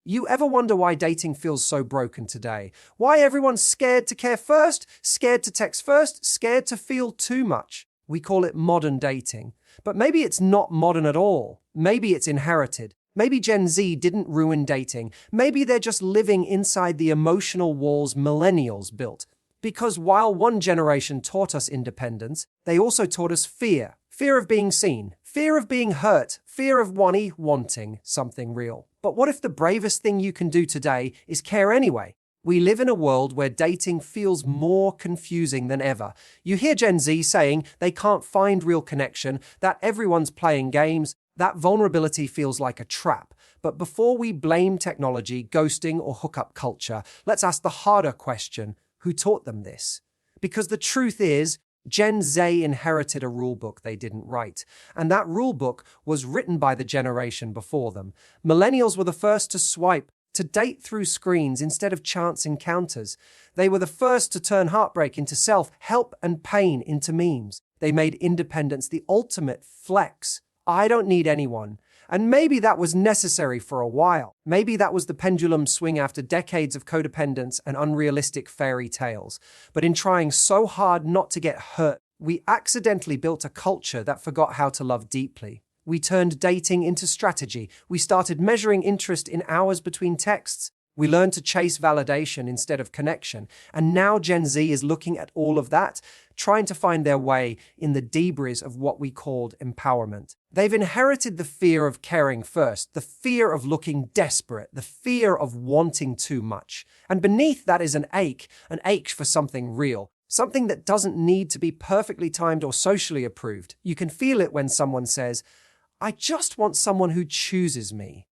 You ever wonder why dating feels so broken today? Why everyone's scared to care first, scared to text first, scared to feel too much? We call it modern dating. But maybe it's not modern at all. Maybe it's inherited. Maybe Gen Z didn't ruin dating. Maybe they're just living inside the emotional walls millennials built. Because while one generation taught us independence, they also taught us fear. Fear of being seen, fear of being hurt, fear of wanting something real. But what if the bravest thing you can do today is care anyway? We live in a world where dating feels more confusing than ever. You hear Gen Z saying they can't find real connection, that everyone's playing games. That vulnerability feels like a trap. But before we blame technology, ghosting, or hookup culture, let's ask the harder question: who taught them this? Because the truth is, Gen Z inherited a rulebook they didn't write, and that rulebook was written by the generation before them. Millennials were the first to swipe, to date through screens instead of chance encounters. They were the first to turn heartbreak into self-help and pain into memes. They made independence the ultimate flex. I don't need anyone. And maybe that was necessary for a while. Maybe that was the pendulum swing after decades of codependence and unrealistic fairy tales. But in trying so hard not to get hurt, we accidentally built a culture that forgot how to love deeply. We turned dating into strategy. We started measuring interest in hours between texts. We learned to chase validation instead of connection. And now Gen Z is looking at all of that, trying to find their way in the debris of what we called empowerment. They've inherited the fear of caring first, the fear of looking desperate, the fear of wanting too much. And beneath that is an ache for something real, something that doesn't need to be perfectly timed or socially approved. You can feel it when someone says, "I just want someone who chooses me."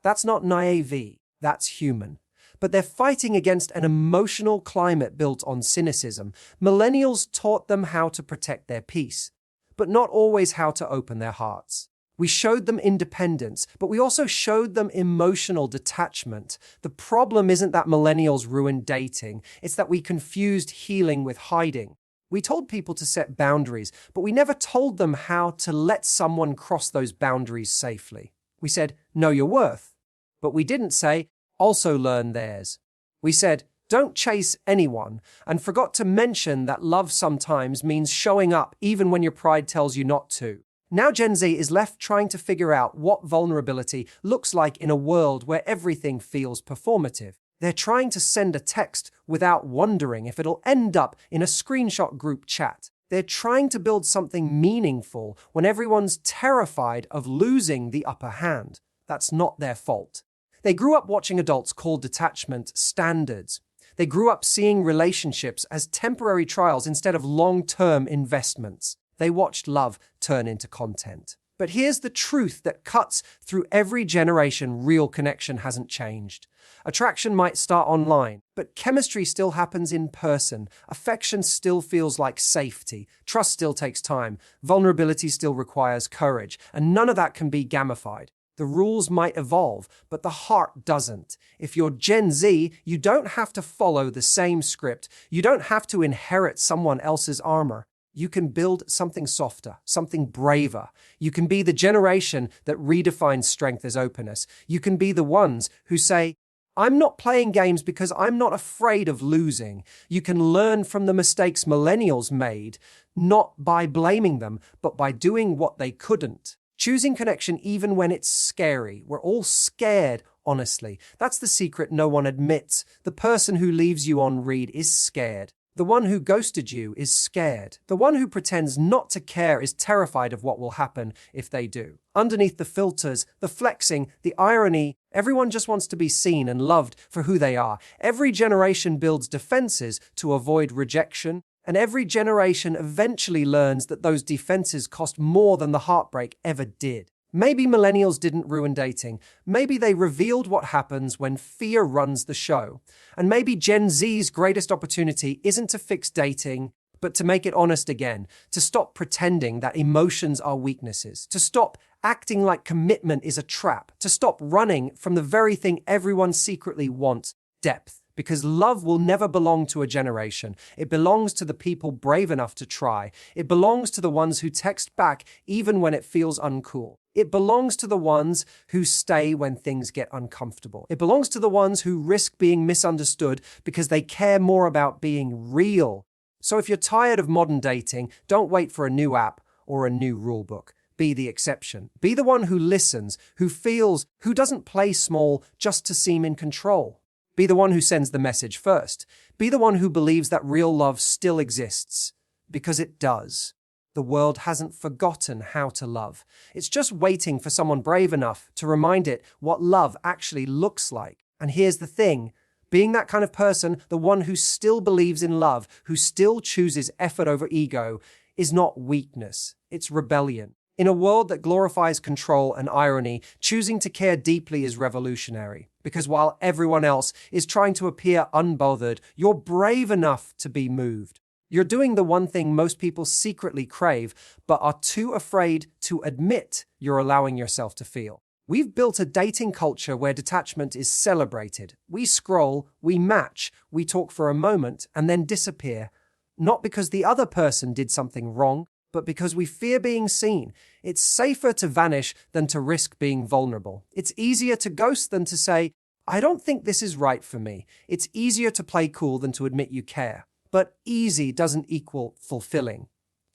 That's not naive. That's human. But they're fighting against an emotional climate built on cynicism. Millennials taught them how to protect their peace, but not always how to open their hearts. We showed them independence, but we also showed them emotional detachment. The problem isn't that millennials ruined dating, it's that we confused healing with hiding. We told people to set boundaries, but we never told them how to let someone cross those boundaries safely. We said, "Know your worth," but we didn't say, "Also learn theirs." We said, "Don't chase anyone," and forgot to mention that love sometimes means showing up even when your pride tells you not to. Now Gen Z is left trying to figure out what vulnerability looks like in a world where everything feels performative. They're trying to send a text without wondering if it'll end up in a screenshot group chat. They're trying to build something meaningful when everyone's terrified of losing the upper hand. That's not their fault. They grew up watching adults call detachment standards. They grew up seeing relationships as temporary trials instead of long-term investments. They watched love turn into content. But here's the truth that cuts through every generation: real connection hasn't changed. Attraction might start online, but chemistry still happens in person. Affection still feels like safety. Trust still takes time. Vulnerability still requires courage. And none of that can be gamified. The rules might evolve, but the heart doesn't. If you're Gen Z, you don't have to follow the same script. You don't have to inherit someone else's armor. You can build something softer, something braver. You can be the generation that redefines strength as openness. You can be the ones who say, "I'm not playing games because I'm not afraid of losing." You can learn from the mistakes millennials made, not by blaming them, but by doing what they couldn't. Choosing connection even when it's scary. We're all scared, honestly. That's the secret no one admits. The person who leaves you on read is scared. The one who ghosted you is scared. The one who pretends not to care is terrified of what will happen if they do. Underneath the filters, the flexing, the irony, everyone just wants to be seen and loved for who they are. Every generation builds defenses to avoid rejection, and every generation eventually learns that those defenses cost more than the heartbreak ever did. Maybe millennials didn't ruin dating. Maybe they revealed what happens when fear runs the show. And maybe Gen Z's greatest opportunity isn't to fix dating, but to make it honest again, to stop pretending that emotions are weaknesses, to stop acting like commitment is a trap, to stop running from the very thing everyone secretly wants: depth. Because love will never belong to a generation. It belongs to the people brave enough to try. It belongs to the ones who text back even when it feels uncool. It belongs to the ones who stay when things get uncomfortable. It belongs to the ones who risk being misunderstood because they care more about being real. So if you're tired of modern dating, don't wait for a new app or a new rule book. Be the exception. Be the one who listens, who feels, who doesn't play small just to seem in control. Be the one who sends the message first. Be the one who believes that real love still exists, because it does. The world hasn't forgotten how to love. It's just waiting for someone brave enough to remind it what love actually looks like. And here's the thing. Being that kind of person, the one who still believes in love, who still chooses effort over ego, is not weakness. It's rebellion. In a world that glorifies control and irony, choosing to care deeply is revolutionary. Because while everyone else is trying to appear unbothered, you're brave enough to be moved. You're doing the one thing most people secretly crave, but are too afraid to admit you're allowing yourself to feel. We've built a dating culture where detachment is celebrated. We scroll, we match, we talk for a moment, and then disappear. Not because the other person did something wrong, but because we fear being seen. It's safer to vanish than to risk being vulnerable. It's easier to ghost than to say, I don't think this is right for me. It's easier to play cool than to admit you care. But easy doesn't equal fulfilling.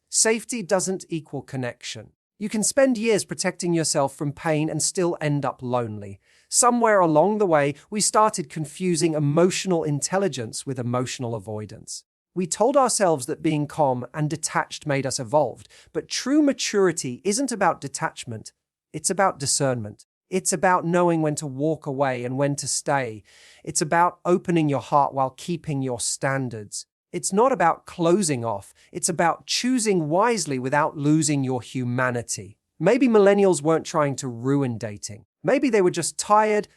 Safety doesn't equal connection. You can spend years protecting yourself from pain and still end up lonely. Somewhere along the way, we started confusing emotional intelligence with emotional avoidance. We told ourselves that being calm and detached made us evolved, but true maturity isn't about detachment. It's about discernment. It's about knowing when to walk away and when to stay. It's about opening your heart while keeping your standards. It's not about closing off. It's about choosing wisely without losing your humanity. Maybe millennials weren't trying to ruin dating. Maybe they were just tired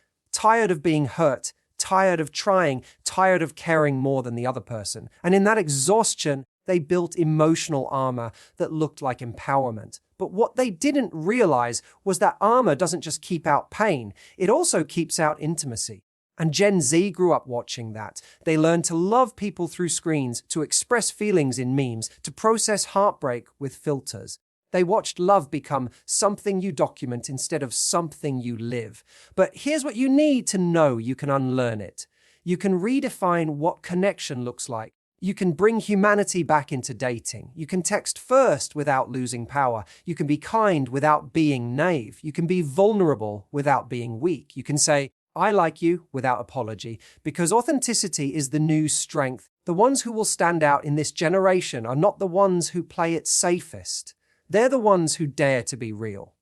of being hurt, tired of trying, tired of caring more than the other person. And in that exhaustion, they built emotional armor that looked like empowerment. But what they didn't realize was that armor doesn't just keep out pain, it also keeps out intimacy. And Gen Z grew up watching that. They learned to love people through screens, to express feelings in memes, to process heartbreak with filters. They watched love become something you document instead of something you live. But here's what you need to know: you can unlearn it. You can redefine what connection looks like. You can bring humanity back into dating. You can text first without losing power. You can be kind without being naive. You can be vulnerable without being weak. You can say, I like you without apology, because authenticity is the new strength. The ones who will stand out in this generation are not the ones who play it safest. They're the ones who dare to be real.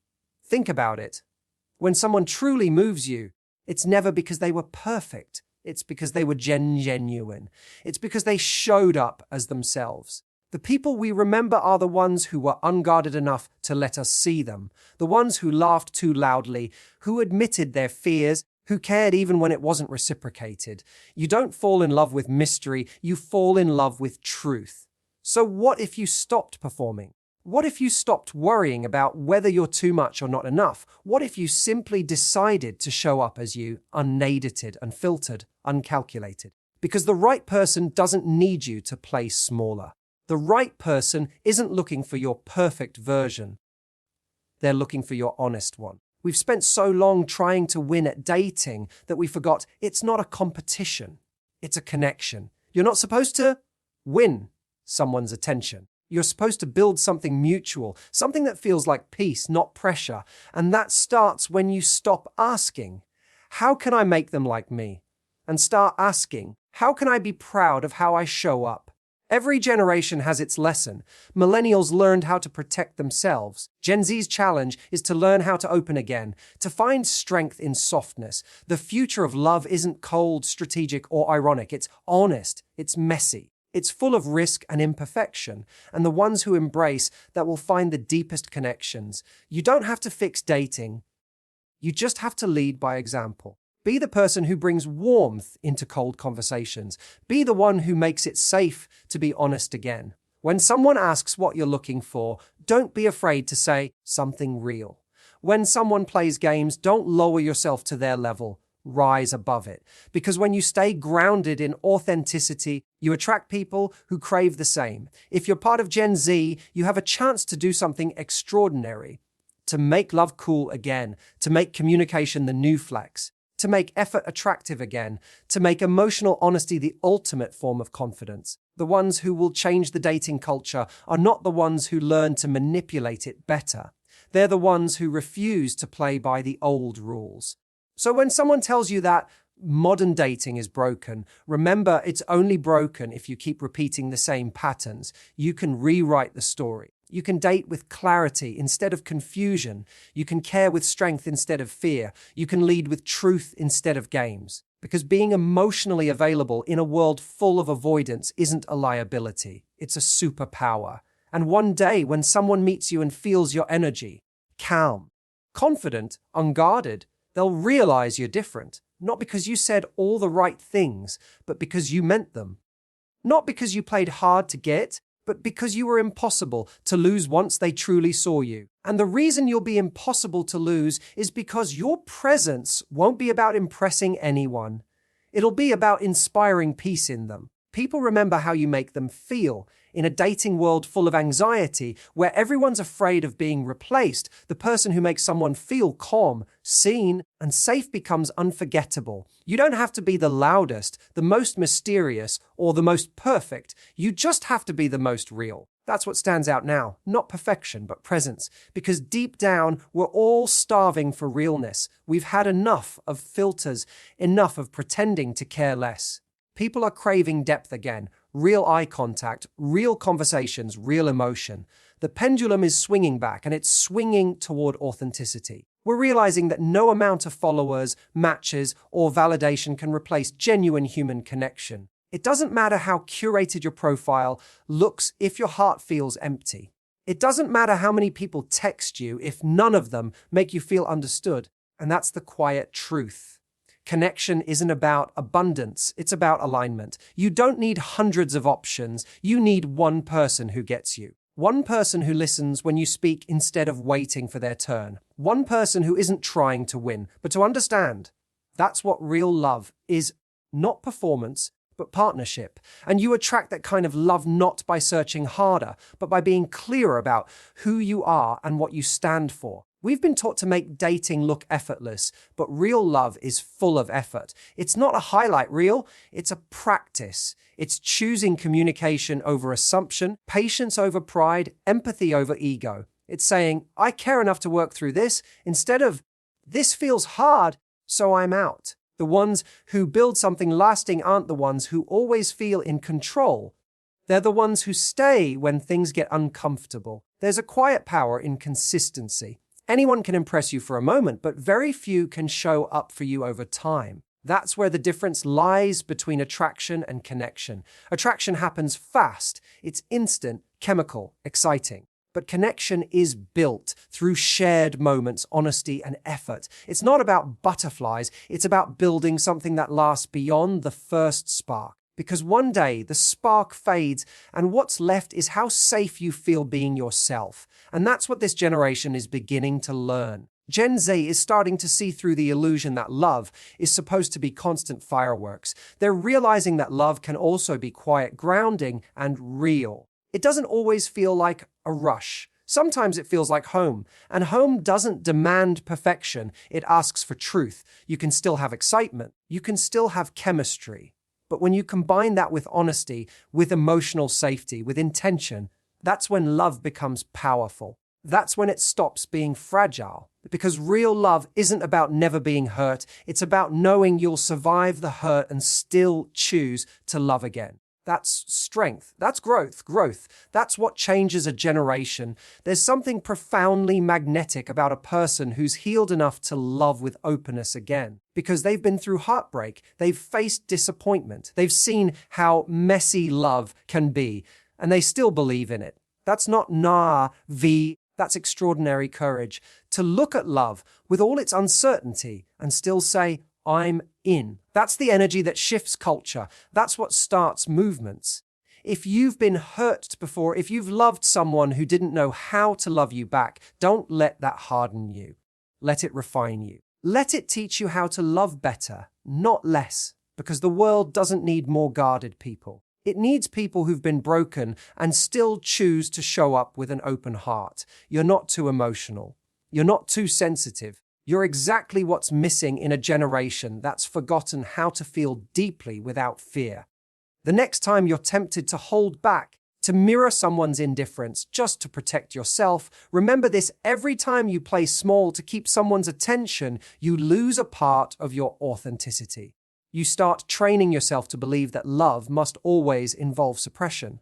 Think about it. When someone truly moves you, it's never because they were perfect. It's because they were genuine. It's because they showed up as themselves. The people we remember are the ones who were unguarded enough to let us see them. The ones who laughed too loudly, who admitted their fears, who cared even when it wasn't reciprocated. You don't fall in love with mystery, you fall in love with truth. So what if you stopped performing? What if you stopped worrying about whether you're too much or not enough? What if you simply decided to show up as you, unedited, unfiltered, uncalculated? Because the right person doesn't need you to play smaller. The right person isn't looking for your perfect version. They're looking for your honest one. We've spent so long trying to win at dating that we forgot it's not a competition. It's a connection. You're not supposed to win someone's attention. You're supposed to build something mutual, something that feels like peace, not pressure. And that starts when you stop asking, how can I make them like me? And start asking, how can I be proud of how I show up? Every generation has its lesson. Millennials learned how to protect themselves. Gen Z's challenge is to learn how to open again, to find strength in softness. The future of love isn't cold, strategic, or ironic. It's honest. It's messy. It's full of risk and imperfection, and the ones who embrace that will find the deepest connections. You don't have to fix dating. You just have to lead by example. Be the person who brings warmth into cold conversations. Be the one who makes it safe to be honest again. When someone asks what you're looking for, don't be afraid to say something real. When someone plays games, don't lower yourself to their level. Rise above it. Because when you stay grounded in authenticity, you attract people who crave the same. If you're part of Gen Z, you have a chance to do something extraordinary. to make love cool again, to make communication the new flex, to make effort attractive again, to make emotional honesty the ultimate form of confidence. The ones who will change the dating culture are not the ones who learn to manipulate it better. They're the ones who refuse to play by the old rules. So when someone tells you that modern dating is broken, remember it's only broken if you keep repeating the same patterns. You can rewrite the story. You can date with clarity instead of confusion. You can care with strength instead of fear. You can lead with truth instead of games. Because being emotionally available in a world full of avoidance isn't a liability. It's a superpower. And one day when someone meets you and feels your energy, calm, confident, unguarded, they'll realize you're different. Not because you said all the right things, but because you meant them. Not because you played hard to get, but because you were impossible to lose once they truly saw you. And the reason you'll be impossible to lose is because your presence won't be about impressing anyone. It'll be about inspiring peace in them. People remember how you make them feel. In a dating world full of anxiety, where everyone's afraid of being replaced, the person who makes someone feel calm, seen, and safe becomes unforgettable. You don't have to be the loudest, the most mysterious, or the most perfect. You just have to be the most real. That's what stands out now. Not perfection, but presence. Because deep down, we're all starving for realness. We've had enough of filters, enough of pretending to care less. People are craving depth again. Real eye contact, real conversations, real emotion. The pendulum is swinging back, and it's swinging toward authenticity. We're realizing that no amount of followers, matches, or validation can replace genuine human connection. It doesn't matter how curated your profile looks if your heart feels empty. It doesn't matter how many people text you if none of them make you feel understood. And that's the quiet truth. Connection isn't about abundance, it's about alignment. You don't need hundreds of options, you need one person who gets you. One person who listens when you speak instead of waiting for their turn. One person who isn't trying to win, but to understand. That's what real love is, not performance, but partnership. And you attract that kind of love not by searching harder, but by being clearer about who you are and what you stand for. We've been taught to make dating look effortless, but real love is full of effort. It's not a highlight reel, it's a practice. It's choosing communication over assumption, patience over pride, empathy over ego. It's saying, I care enough to work through this, instead of, this feels hard, so I'm out. The ones who build something lasting aren't the ones who always feel in control. They're the ones who stay when things get uncomfortable. There's a quiet power in consistency. Anyone can impress you for a moment, but very few can show up for you over time. That's where the difference lies between attraction and connection. Attraction happens fast. It's instant, chemical, exciting. But connection is built through shared moments, honesty, and effort. It's not about butterflies. It's about building something that lasts beyond the first spark. Because one day the spark fades and what's left is how safe you feel being yourself. And that's what this generation is beginning to learn. Gen Z is starting to see through the illusion that love is supposed to be constant fireworks. They're realizing that love can also be quiet, grounding, and real. It doesn't always feel like a rush. Sometimes it feels like home. And home doesn't demand perfection. It asks for truth. You can still have excitement. You can still have chemistry. But when you combine that with honesty, with emotional safety, with intention, that's when love becomes powerful. That's when it stops being fragile. Because real love isn't about never being hurt. It's about knowing you'll survive the hurt and still choose to love again. That's strength. That's growth. That's what changes a generation. There's something profoundly magnetic about a person who's healed enough to love with openness again. Because they've been through heartbreak. They've faced disappointment. They've seen how messy love can be. And they still believe in it. That's not naive. That's extraordinary courage. To look at love with all its uncertainty and still say, I'm in. That's the energy that shifts culture. That's what starts movements. If you've been hurt before, if you've loved someone who didn't know how to love you back, don't let that harden you. Let it refine you. Let it teach you how to love better, not less, because the world doesn't need more guarded people. It needs people who've been broken and still choose to show up with an open heart. You're not too emotional. You're not too sensitive. You're exactly what's missing in a generation that's forgotten how to feel deeply without fear. The next time you're tempted to hold back, to mirror someone's indifference just to protect yourself, remember this: every time you play small to keep someone's attention, you lose a part of your authenticity. You start training yourself to believe that love must always involve suppression.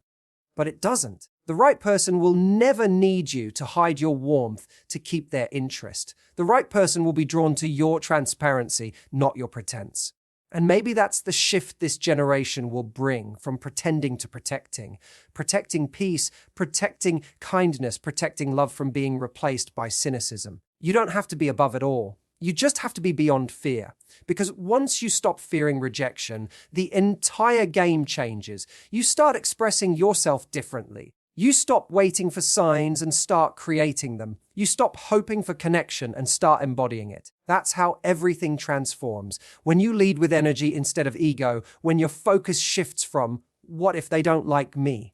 But it doesn't. The right person will never need you to hide your warmth to keep their interest. The right person will be drawn to your transparency, not your pretense. And maybe that's the shift this generation will bring from pretending to protecting. Protecting peace, protecting kindness, protecting love from being replaced by cynicism. You don't have to be above it all. You just have to be beyond fear. Because once you stop fearing rejection, the entire game changes. You start expressing yourself differently. You stop waiting for signs and start creating them. You stop hoping for connection and start embodying it. That's how everything transforms. When you lead with energy instead of ego, when your focus shifts from, what if they don't like me,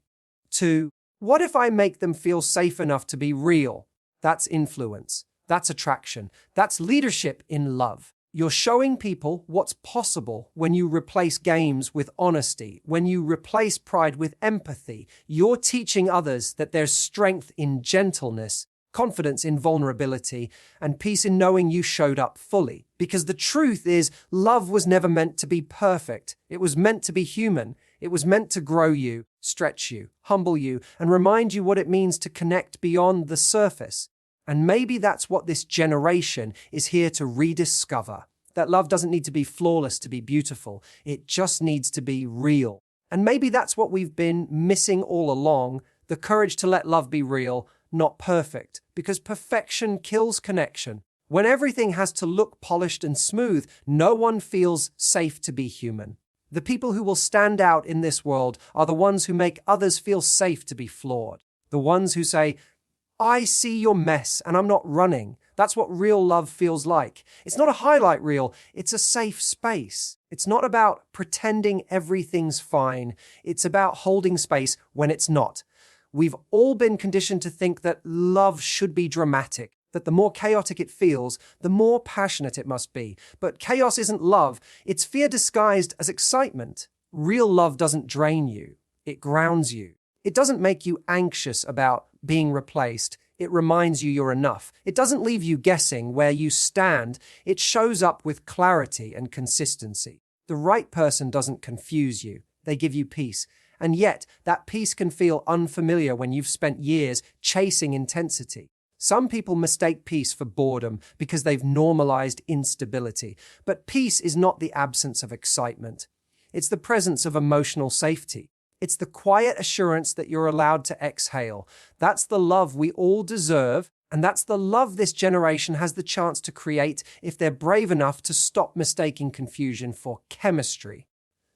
to, what if I make them feel safe enough to be real? That's influence. That's attraction. That's leadership in love. You're showing people what's possible when you replace games with honesty, when you replace pride with empathy. You're teaching others that there's strength in gentleness, confidence in vulnerability, and peace in knowing you showed up fully. Because the truth is, love was never meant to be perfect. It was meant to be human. It was meant to grow you, stretch you, humble you, and remind you what it means to connect beyond the surface. And maybe that's what this generation is here to rediscover. That love doesn't need to be flawless to be beautiful. It just needs to be real. And maybe that's what we've been missing all along, the courage to let love be real, not perfect. Because perfection kills connection. When everything has to look polished and smooth, no one feels safe to be human. The people who will stand out in this world are the ones who make others feel safe to be flawed. The ones who say, I see your mess and I'm not running. That's what real love feels like. It's not a highlight reel, it's a safe space. It's not about pretending everything's fine. It's about holding space when it's not. We've all been conditioned to think that love should be dramatic, that the more chaotic it feels, the more passionate it must be. But chaos isn't love, it's fear disguised as excitement. Real love doesn't drain you, it grounds you. It doesn't make you anxious about being replaced. It reminds you you're enough. It doesn't leave you guessing where you stand. It shows up with clarity and consistency. The right person doesn't confuse you. They give you peace. And yet, that peace can feel unfamiliar when you've spent years chasing intensity. Some people mistake peace for boredom because they've normalized instability. But peace is not the absence of excitement. It's the presence of emotional safety. It's the quiet assurance that you're allowed to exhale. That's the love we all deserve, and that's the love this generation has the chance to create if they're brave enough to stop mistaking confusion for chemistry.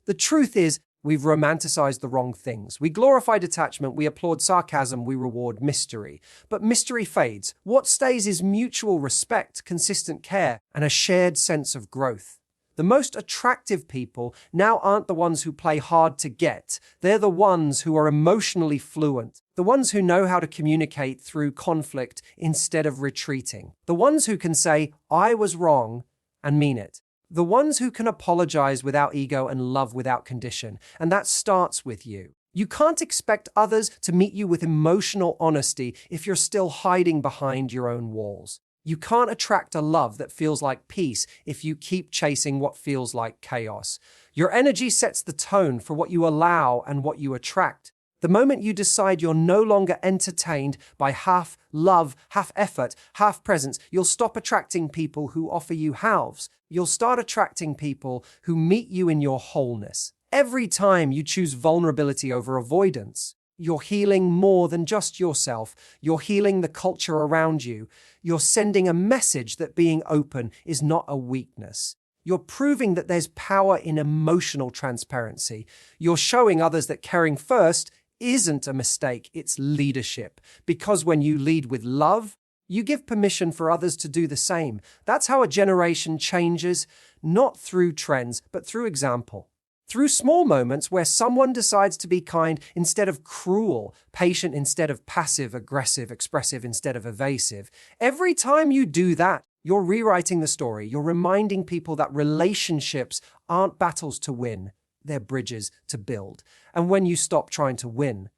The truth is, we've romanticized the wrong things. We glorify detachment, we applaud sarcasm, we reward mystery. But mystery fades. What stays is mutual respect, consistent care, and a shared sense of growth. The most attractive people now aren't the ones who play hard to get. They're the ones who are emotionally fluent, the ones who know how to communicate through conflict instead of retreating, the ones who can say, I was wrong, and mean it, the ones who can apologize without ego and love without condition. And that starts with you. You can't expect others to meet you with emotional honesty if you're still hiding behind your own walls. You can't attract a love that feels like peace if you keep chasing what feels like chaos. Your energy sets the tone for what you allow and what you attract. The moment you decide you're no longer entertained by half love, half effort, half presence, you'll stop attracting people who offer you halves. You'll start attracting people who meet you in your wholeness. Every time you choose vulnerability over avoidance, you're healing more than just yourself. You're healing the culture around you. You're sending a message that being open is not a weakness. You're proving that there's power in emotional transparency. You're showing others that caring first isn't a mistake, it's leadership. Because when you lead with love, you give permission for others to do the same. That's how a generation changes, not through trends, but through example. Through small moments where someone decides to be kind instead of cruel, patient instead of passive, aggressive, expressive instead of evasive. Every time you do that, you're rewriting the story. You're reminding people that relationships aren't battles to win, they're bridges to build. And when you stop trying to win,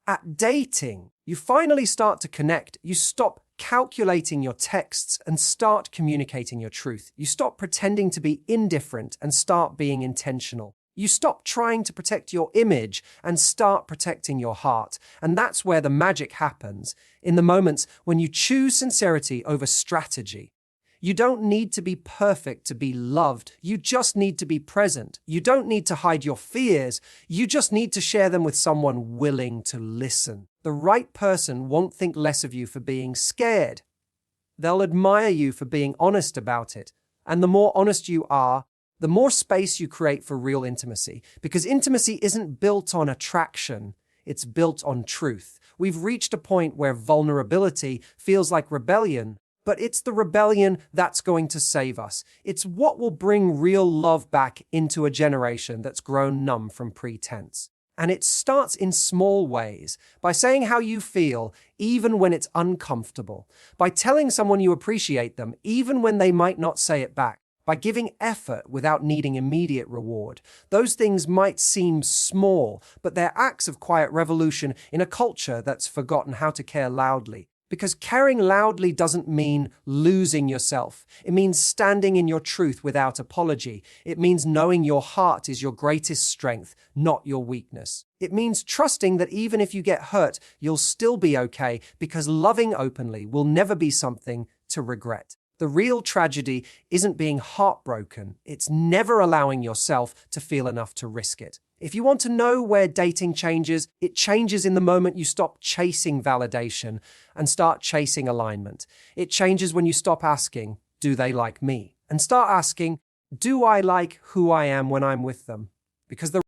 at dating, you finally start to connect. You stop calculating your texts and start communicating your truth. You stop pretending to be indifferent and start being intentional. You stop trying to protect your image and start protecting your heart. And that's where the magic happens, in the moments when you choose sincerity over strategy. You don't need to be perfect to be loved. You just need to be present. You don't need to hide your fears. You just need to share them with someone willing to listen. The right person won't think less of you for being scared. They'll admire you for being honest about it. And the more honest you are, the more space you create for real intimacy. Because intimacy isn't built on attraction. It's built on truth. We've reached a point where vulnerability feels like rebellion. But it's the rebellion that's going to save us. It's what will bring real love back into a generation that's grown numb from pretense. And it starts in small ways, by saying how you feel, even when it's uncomfortable, by telling someone you appreciate them, even when they might not say it back, by giving effort without needing immediate reward. Those things might seem small, but they're acts of quiet revolution in a culture that's forgotten how to care loudly. Because caring loudly doesn't mean losing yourself. It means standing in your truth without apology. It means knowing your heart is your greatest strength, not your weakness. It means trusting that even if you get hurt, you'll still be okay, because loving openly will never be something to regret. The real tragedy isn't being heartbroken. It's never allowing yourself to feel enough to risk it. If you want to know where dating changes, it changes in the moment you stop chasing validation and start chasing alignment. It changes when you stop asking, do they like me? And start asking, do I like who I am when I'm with them? Because the